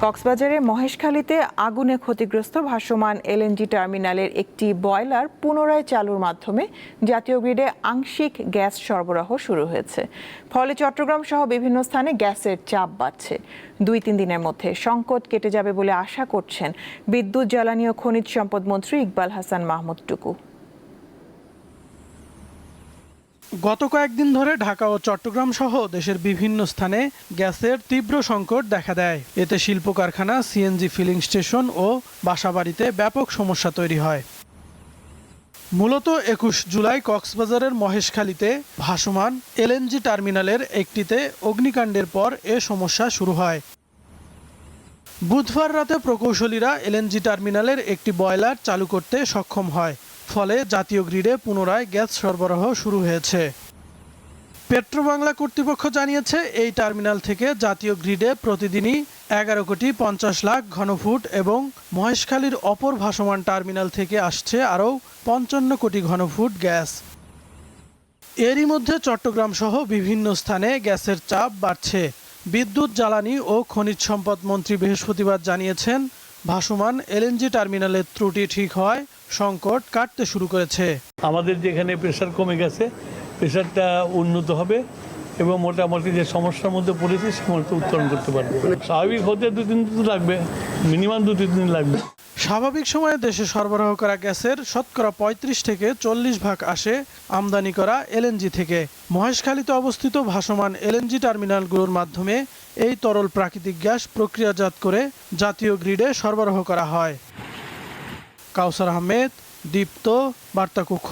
কক্সবাজারের মহেশখালীতে আগুনে ক্ষতিগ্রস্ত ভাসমান এলএনজি টার্মিনালের একটি বয়লার পুনরায় চালুর মাধ্যমে জাতীয় গ্রিডে আংশিক গ্যাস সরবরাহ শুরু হয়েছে। ফলে চট্টগ্রাম সহ বিভিন্ন স্থানে গ্যাসের চাপ বাড়ছে। 2-3 দিনের মধ্যে সংকট কেটে যাবে বলে আশা করছেন বিদ্যুৎ, জ্বালানি ও খনিজ সম্পদ মন্ত্রী ইকবাল হাসান মাহমুদ টুকু। গত কয়েকদিন ধরে ঢাকা ও চট্টগ্রাম সহ দেশের বিভিন্ন স্থানে গ্যাসের তীব্র সংকট দেখা দেয়। এতে শিল্প কারখানা, সিএনজি ফিলিং স্টেশন ও বাসাবাড়িতে ব্যাপক সমস্যা তৈরি হয়। মূলত 21 জুলাই কক্সবাজারের মহেশখালীতে ভাসমান এলএনজি টার্মিনালের একটিতে অগ্নিকাণ্ডের পর এ সমস্যা শুরু হয়। বুধবার রাতে প্রকৌশলীরা এলএনজি টার্মিনালের একটি বয়লার চালু করতে সক্ষম হয়। ফলে জাতীয় গ্রিডে পুনরায় গ্যাস সরবরাহ শুরু হয়েছে। পেট্রোবাংলা কর্তৃপক্ষ জানিয়েছে, এই টার্মিনাল থেকে জাতীয় গ্রিডে প্রতিদিনই 11,50,00,000 ঘনফুট এবং মহেশখালীর অপর ভাসমান টার্মিনাল থেকে আসছে আরও 55 কোটি ঘনফুট গ্যাস। এরই মধ্যে চট্টগ্রাম সহ বিভিন্ন স্থানে গ্যাসের চাপ বাড়ছে। বিদ্যুৎ, জ্বালানি ও খনিজ সম্পদ মন্ত্রী বৃহস্পতিবার জানিয়েছেন, ভাসমান এলএনজি টার্মিনালের ত্রুটি ঠিক হওয়ায় সংকট কাটতে শুরু করেছে। আমাদের যেখানে প্রেশার কমে গেছে, প্রেশারটা উন্নত হবে এবং মোটামুটি যে সমস্যার মধ্যে পড়েছি সমস্যা উত্তরণ করতে পারবে। স্বাভাবিক হতে 2-3 দিন লাগবে, মিনিমাম 2-3 দিন লাগবে। স্বাভাবিক সময়ে দেশে সরবরাহ করা গ্যাসের শতকরা 35 থেকে 40 ভাগ আসে আমদানি করা এলএনজি থেকে। মহেশখালীতে অবস্থিত ভাসমান এলএনজি টার্মিনালগুলোর মাধ্যমে এই তরল প্রাকৃতিক গ্যাস প্রক্রিয়াজাত করে জাতীয় গ্রিডে সরবরাহ করা হয়। কাউসার আহমেদ, দীপ্ত, বার্তা কক্ষ।